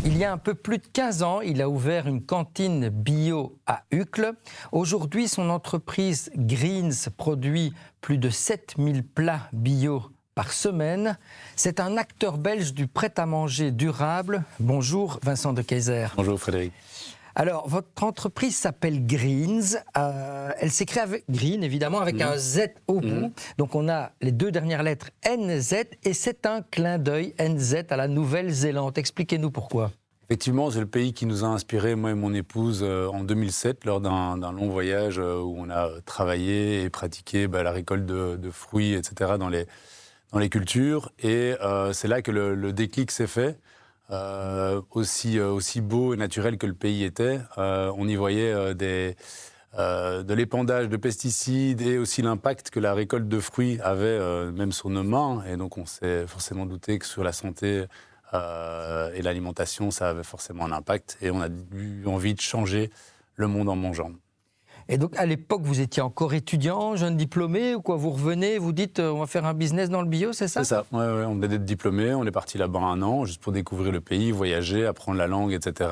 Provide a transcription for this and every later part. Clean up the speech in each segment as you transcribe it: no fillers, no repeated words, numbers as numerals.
Il y a un peu plus de 15 ans, il a ouvert une cantine bio à Uccle. Aujourd'hui, son entreprise Greens produit plus de 7000 plats bio par semaine. C'est un acteur belge du prêt-à-manger durable. Bonjour Vincent de Keyser. Bonjour Frédéric. Alors, votre entreprise s'appelle Greens. Elle s'écrit avec Green, évidemment, avec un Z au bout. Donc, on a les deux dernières lettres NZ et c'est un clin d'œil NZ à la Nouvelle-Zélande. Expliquez-nous pourquoi. Effectivement, c'est le pays qui nous a inspiré, moi et mon épouse, en 2007, lors d'un long voyage où on a travaillé et pratiqué la récolte de fruits, etc., dans les cultures. Et c'est là que le déclic s'est fait. Aussi beau et naturel que le pays était, on y voyait de l'épandage de pesticides et aussi l'impact que la récolte de fruits avait même sur nos mains. Et donc on s'est forcément douté que sur la santé et l'alimentation, ça avait forcément un impact. Et on a eu envie de changer le monde en mangeant. Et donc, à l'époque, vous étiez encore étudiant, jeune diplômé, ou quoi? Vous revenez, vous dites, on va faire un business dans le bio, c'est ça? C'est ça, ouais, on venait d'être diplômé, on est parti là-bas 1 an, juste pour découvrir le pays, voyager, apprendre la langue, etc.,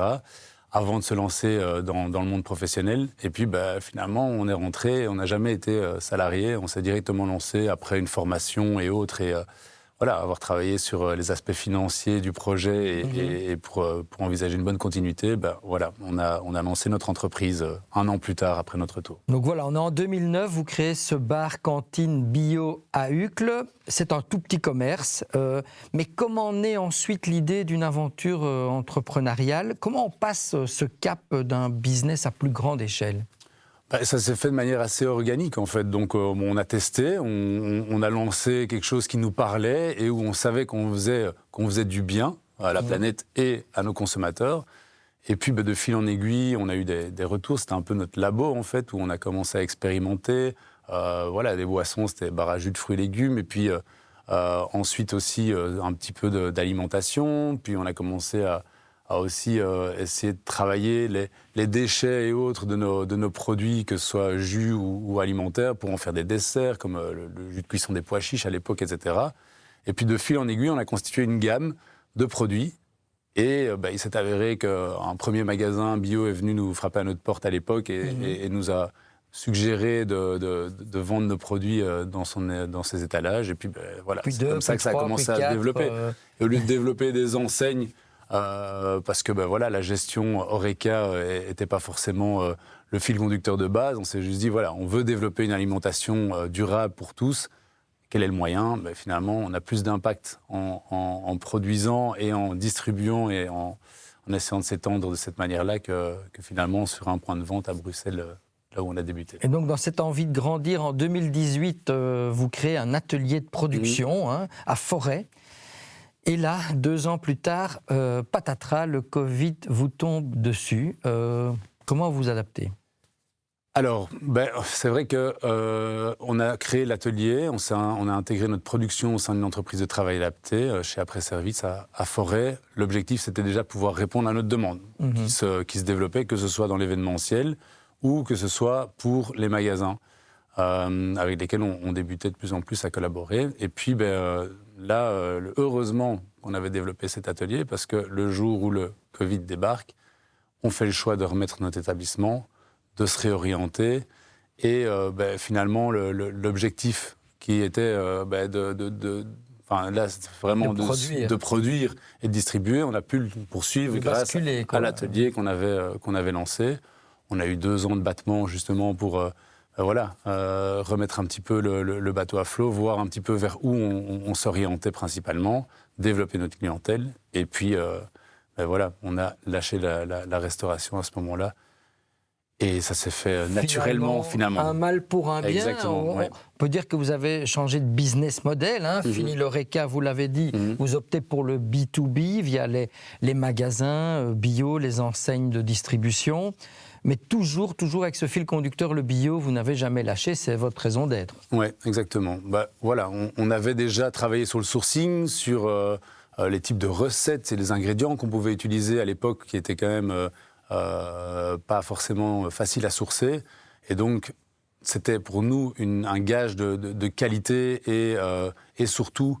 avant de se lancer dans le monde professionnel. Et puis, finalement, on est rentré, on n'a jamais été salarié, on s'est directement lancé après une formation et autres, et avoir travaillé sur les aspects financiers du projet et pour envisager une bonne continuité, on a lancé notre entreprise 1 an plus tard après notre retour. Donc voilà, on est en 2009, vous créez ce bar cantine bio à Uccle. C'est un tout petit commerce, mais comment naît ensuite l'idée d'une aventure entrepreneuriale? Comment on passe ce cap d'un business à plus grande échelle? Ça s'est fait de manière assez organique en fait. Donc on a testé, on a lancé quelque chose qui nous parlait et où on savait qu'on faisait du bien à la planète et à nos consommateurs. Et puis de fil en aiguille, on a eu des retours. C'était un peu notre labo en fait où on a commencé à expérimenter. Des boissons, c'était bar à jus de fruits et légumes. Et puis ensuite aussi un petit peu d'alimentation. Puis on a commencé à aussi essayer de travailler les déchets et autres de nos produits, que ce soit jus ou alimentaires, pour en faire des desserts, comme le jus de cuisson des pois chiches à l'époque, etc. Et puis de fil en aiguille, on a constitué une gamme de produits. Et il s'est avéré qu'un premier magasin bio est venu nous frapper à notre porte à l'époque et nous a suggéré de vendre nos produits dans ses étalages. Et puis c'est comme ça que ça a commencé à se développer. Et au lieu de développer des enseignes, parce que la gestion Horeca n'était pas forcément le fil conducteur de base. On s'est juste dit, on veut développer une alimentation durable pour tous. Quel est le moyen? Finalement, on a plus d'impact en produisant et en distribuant et en essayant de s'étendre de cette manière-là que finalement sur un point de vente à Bruxelles, là où on a débuté. Et donc, dans cette envie de grandir, en 2018, vous créez un atelier de production à Forêt. Et là, 2 ans plus tard, patatras, le Covid vous tombe dessus. Comment vous adaptez? Alors, c'est vrai qu'on a créé l'atelier, on a intégré notre production au sein d'une entreprise de travail adapté chez Après Service à Forêt. L'objectif, c'était déjà de pouvoir répondre à notre demande qui se développait, que ce soit dans l'événementiel ou que ce soit pour les magasins avec lesquels on débutait de plus en plus à collaborer. Et puis, heureusement qu'on avait développé cet atelier parce que le jour où le Covid débarque, on fait le choix de remettre notre établissement, de se réorienter et finalement l'objectif qui était de produire et de distribuer, on a pu le poursuivre grâce à l'atelier qu'on avait lancé. On a eu 2 ans de battement justement pour remettre un petit peu le bateau à flot, voir un petit peu vers où on s'orientait principalement, développer notre clientèle. Et puis, on a lâché la restauration à ce moment-là. Et ça s'est fait naturellement, finalement. Un mal pour un bien. Exactement, on peut dire que vous avez changé de business model. Fini l'Horeca, vous l'avez dit. Vous optez pour le B2B via les magasins bio, les enseignes de distribution. Mais toujours avec ce fil conducteur, le bio, vous n'avez jamais lâché, c'est votre raison d'être. Oui, exactement. On avait déjà travaillé sur le sourcing, sur les types de recettes et les ingrédients qu'on pouvait utiliser à l'époque, qui étaient quand même pas forcément faciles à sourcer. Et donc, c'était pour nous un gage de qualité et surtout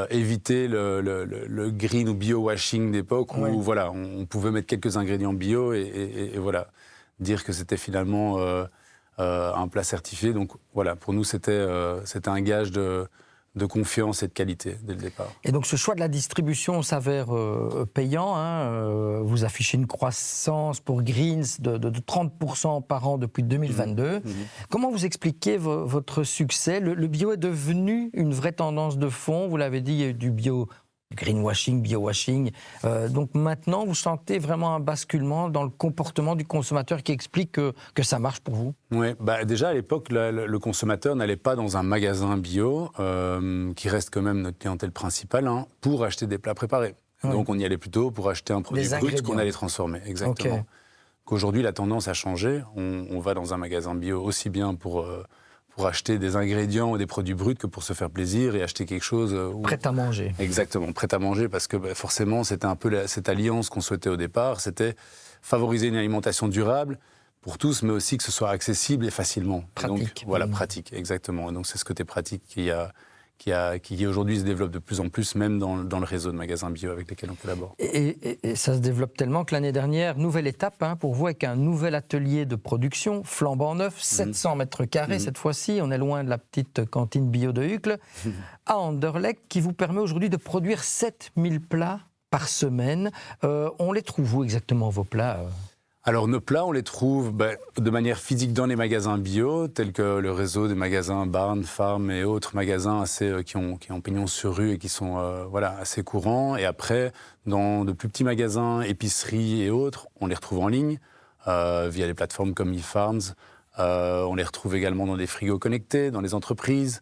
éviter le green ou bio-washing d'époque où voilà, on pouvait mettre quelques ingrédients bio et voilà, dire que c'était finalement un plat certifié. Donc voilà, pour nous, c'était un gage de confiance et de qualité dès le départ. Et donc ce choix de la distribution s'avère payant. Vous affichez une croissance pour Greens de 30% par an depuis 2022. Comment vous expliquez votre succès ? Le bio est devenu une vraie tendance de fond. Vous l'avez dit, il y a eu du bio, du greenwashing, bio-washing. Donc maintenant, vous sentez vraiment un basculement dans le comportement du consommateur qui explique que ça marche pour vous ? Oui, déjà à l'époque, le consommateur n'allait pas dans un magasin bio, qui reste quand même notre clientèle principale, pour acheter des plats préparés. Oui. Donc on y allait plutôt pour acheter un produit brut qu'on allait transformer. Exactement. Okay. Qu'aujourd'hui, la tendance a changé. On va dans un magasin bio aussi bien pour acheter des ingrédients ou des produits bruts que pour se faire plaisir et acheter quelque chose... Prêt à manger. Exactement, prêt à manger, parce que forcément, c'était un peu cette alliance qu'on souhaitait au départ. C'était favoriser une alimentation durable pour tous, mais aussi que ce soit accessible et facilement. Pratique. Donc, voilà, pratique, exactement. Et donc c'est ce côté pratique qui aujourd'hui se développe de plus en plus, même dans le réseau de magasins bio avec lesquels on collabore. Et ça se développe tellement que l'année dernière, nouvelle étape pour vous, avec un nouvel atelier de production, flambant neuf, 700 mètres carrés cette fois-ci, on est loin de la petite cantine bio de Uccle, à Anderlecht, qui vous permet aujourd'hui de produire 7000 plats par semaine. On les trouve où exactement, vos plats Alors nos plats, on les trouve de manière physique dans les magasins bio, tels que le réseau des magasins Barn, Farm et autres magasins qui ont pignon sur rue et qui sont assez courants. Et après, dans de plus petits magasins, épiceries et autres, on les retrouve en ligne via les plateformes comme eFarms. On les retrouve également dans des frigos connectés, dans les entreprises.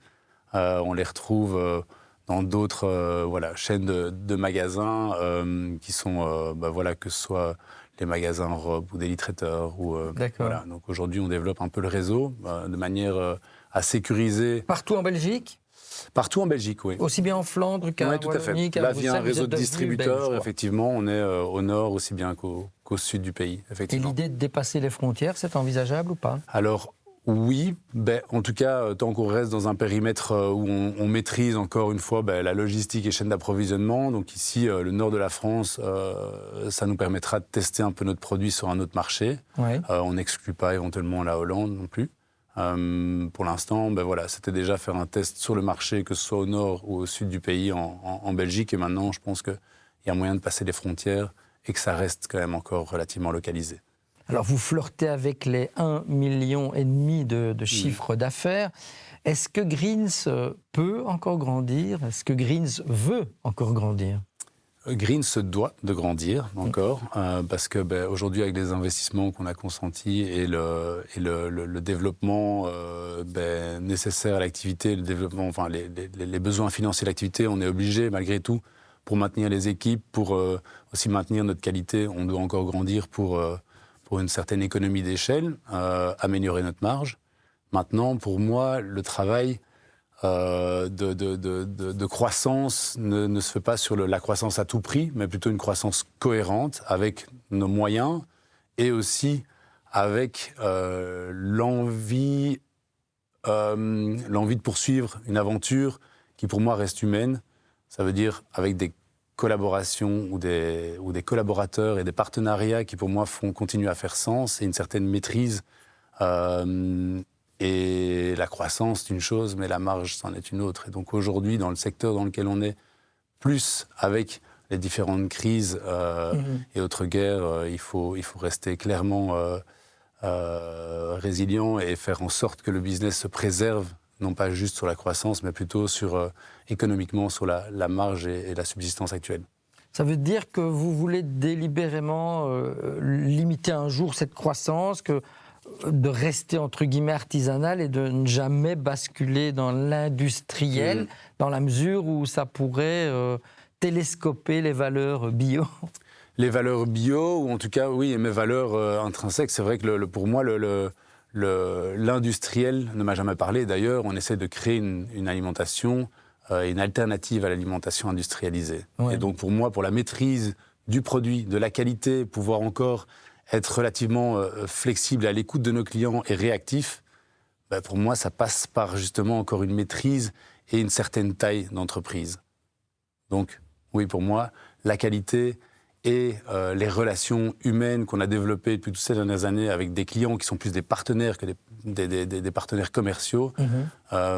On les retrouve dans d'autres chaînes de magasins qui sont, que ce soit les magasins Rob ou Daily Trader. Voilà. Donc aujourd'hui, on développe un peu le réseau de manière à sécuriser. Partout en Belgique ? Partout en Belgique, oui. Aussi bien en Flandre qu'à Wallonie, qu'à Bruxelles. Là, via un réseau de distributeurs, effectivement, on est au nord aussi bien qu'au sud du pays. Effectivement. Et l'idée de dépasser les frontières, c'est envisageable ou pas ? Alors, oui, en tout cas, tant qu'on reste dans un périmètre où on maîtrise encore une fois la logistique et chaîne d'approvisionnement. Donc ici, le nord de la France, ça nous permettra de tester un peu notre produit sur un autre marché. Ouais. On n'exclut pas éventuellement la Hollande non plus. Pour l'instant, c'était déjà faire un test sur le marché, que ce soit au nord ou au sud du pays, en Belgique. Et maintenant, je pense qu'il y a moyen de passer les frontières et que ça reste quand même encore relativement localisé. Alors, vous flirtez avec les 1,5 million de chiffre d'affaires. Est-ce que Greens peut encore grandir ? Est-ce que Greens veut encore grandir ? Greens se doit de grandir encore, parce que aujourd'hui, avec les investissements qu'on a consentis et le développement nécessaire à l'activité, le développement, les besoins financiers de l'activité, on est obligé, malgré tout, pour maintenir les équipes, pour aussi maintenir notre qualité, on doit encore grandir pour une certaine économie d'échelle, améliorer notre marge. Maintenant, pour moi, le travail de croissance ne se fait pas sur la croissance à tout prix, mais plutôt une croissance cohérente avec nos moyens et aussi avec l'envie de poursuivre une aventure qui, pour moi, reste humaine. Ça veut dire avec des collaborations ou des collaborateurs et des partenariats qui, pour moi, continuent à faire sens et une certaine maîtrise. Et la croissance, c'est une chose, mais la marge, c'en est une autre. Et donc aujourd'hui, dans le secteur dans lequel on est, plus avec les différentes crises et autres guerres, il faut rester clairement résilient et faire en sorte que le business se préserve, non pas juste sur la croissance, mais plutôt économiquement sur la marge et la subsistance actuelle. Ça veut dire que vous voulez délibérément limiter un jour cette croissance, de rester entre guillemets artisanal et de ne jamais basculer dans l'industriel, dans la mesure où ça pourrait télescoper les valeurs bio. Les valeurs bio, ou en tout cas, oui, et mes valeurs intrinsèques. C'est vrai que pour moi, l'industriel ne m'a jamais parlé. D'ailleurs, on essaie de créer une alimentation, une alternative à l'alimentation industrialisée. Ouais. Et donc pour moi, pour la maîtrise du produit, de la qualité, pouvoir encore être relativement flexible, à l'écoute de nos clients et réactif, pour moi, ça passe par justement encore une maîtrise et une certaine taille d'entreprise. Donc oui, pour moi, la qualité et les relations humaines qu'on a développées depuis toutes ces dernières années avec des clients qui sont plus des partenaires que des partenaires commerciaux,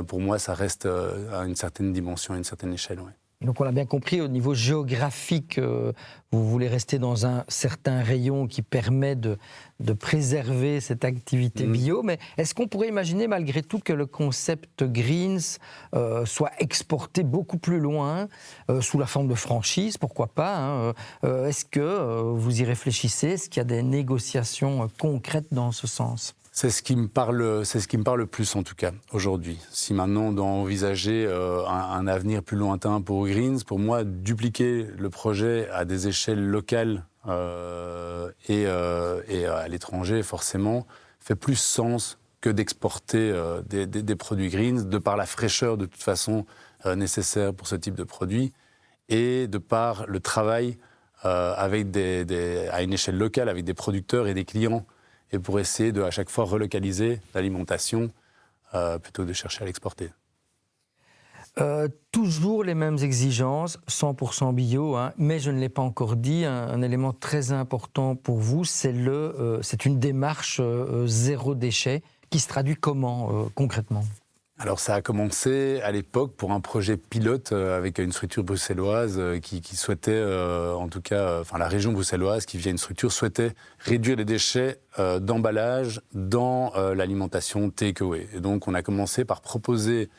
pour moi, ça reste à une certaine dimension, à une certaine échelle. Ouais. Donc on l'a bien compris, au niveau géographique, vous voulez rester dans un certain rayon qui permet de préserver cette activité bio, mais est-ce qu'on pourrait imaginer malgré tout que le concept Greens soit exporté beaucoup plus loin, sous la forme de franchise, pourquoi pas, hein, est-ce que vous y réfléchissez? Est-ce qu'il y a des négociations concrètes dans ce sens? C'est ce qui me parle le plus en tout cas aujourd'hui. Si maintenant on doit envisager un avenir plus lointain pour Greens, pour moi dupliquer le projet à des échelles locales et à l'étranger forcément fait plus sens que d'exporter des produits Greens de par la fraîcheur de toute façon nécessaire pour ce type de produit et de par le travail à une échelle locale avec des producteurs et des clients. Et pour essayer de, à chaque fois, relocaliser l'alimentation plutôt que de chercher à l'exporter. Toujours les mêmes exigences, 100% bio, hein, mais je ne l'ai pas encore dit, un élément très important pour vous, c'est une démarche zéro déchet qui se traduit comment concrètement ? Alors ça a commencé à l'époque pour un projet pilote avec une structure bruxelloise qui souhaitait, en tout cas, la région bruxelloise qui via une structure souhaitait réduire les déchets d'emballage dans l'alimentation take-away. Et donc on a commencé par proposer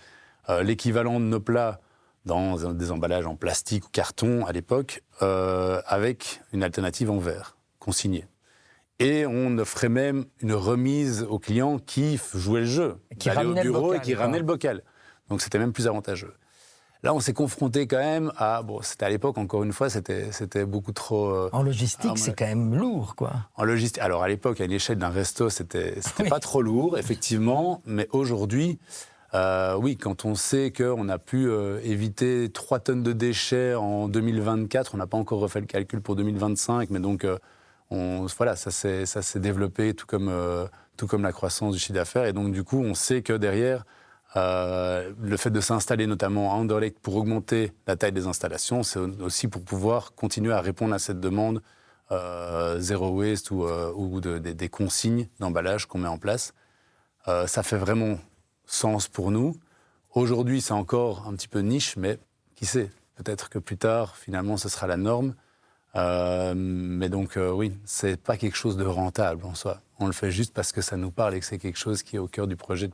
l'équivalent de nos plats dans des emballages en plastique ou carton à l'époque avec une alternative en verre, consignée. Et on offrait même une remise aux clients qui jouaient le jeu, qui allaient au bureau et qui ramenaient le bocal. Donc c'était même plus avantageux. Là, on s'est confronté quand même à... Bon, c'était à l'époque, encore une fois, c'était beaucoup trop... En logistique, c'est quand même lourd, quoi. En logistique, alors à l'époque, à l'échelle d'un resto, c'était pas trop lourd, effectivement. Mais aujourd'hui, oui, quand on sait qu'on a pu éviter 3 tonnes de déchets en 2024, on n'a pas encore refait le calcul pour 2025, mais donc... voilà, ça s'est développé tout comme la croissance du chiffre d'affaires. Et donc, du coup, on sait que derrière, le fait de s'installer notamment à Anderlecht pour augmenter la taille des installations, c'est aussi pour pouvoir continuer à répondre à cette demande zéro waste ou des consignes d'emballage qu'on met en place. Ça fait vraiment sens pour nous. Aujourd'hui, c'est encore un petit peu niche, mais qui sait, peut-être que plus tard, finalement, ce sera la norme. Mais donc, oui, c'est pas quelque chose de rentable en soi. On le fait juste parce que ça nous parle et que c'est quelque chose qui est au cœur du projet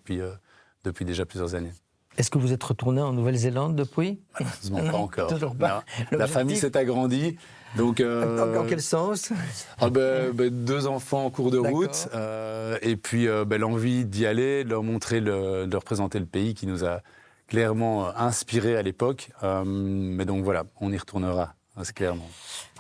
depuis déjà plusieurs années. Est-ce que vous êtes retourné en Nouvelle-Zélande depuis ? Malheureusement, pas encore. Toujours pas. La famille s'est agrandie. Donc, dans quel sens ? 2 enfants en cours de route. Et puis, l'envie d'y aller, de leur montrer, de leur présenter le pays qui nous a clairement inspirés à l'époque. Mais donc, voilà, on y retournera. C'est clairement.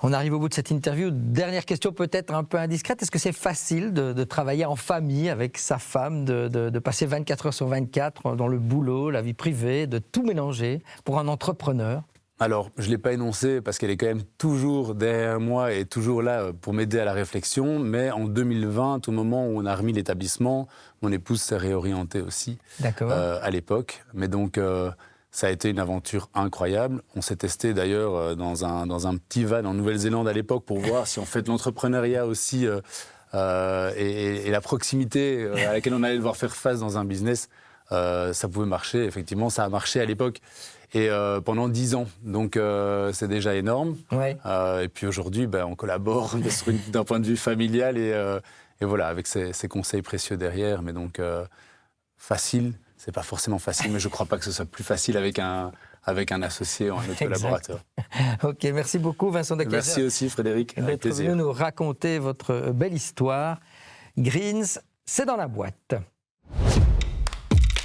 On arrive au bout de cette interview. Dernière question peut-être un peu indiscrète. Est-ce que c'est facile de travailler en famille avec sa femme, de passer 24 heures sur 24 dans le boulot, la vie privée, de tout mélanger pour un entrepreneur ? Alors, je ne l'ai pas énoncé parce qu'elle est quand même toujours derrière moi et toujours là pour m'aider à la réflexion. Mais en 2020, au moment où on a remis l'établissement, mon épouse s'est réorientée aussi à l'époque. Mais donc... ça a été une aventure incroyable. On s'est testé d'ailleurs dans un petit van en Nouvelle-Zélande à l'époque pour voir si en fait l'entrepreneuriat aussi et la proximité à laquelle on allait devoir faire face dans un business, ça pouvait marcher. Effectivement, ça a marché à l'époque et pendant 10 ans. Donc c'est déjà énorme. Ouais. Et puis aujourd'hui, on collabore d'un point de vue familial et voilà, avec ces conseils précieux derrière. Mais donc facile. C'est pas forcément facile, mais je ne crois pas que ce soit plus facile avec un associé ou un autre collaborateur. Ok, merci beaucoup Vincent Decazes. Merci aussi Frédéric, avec plaisir. D'être venu nous raconter votre belle histoire. Greens, c'est dans la boîte.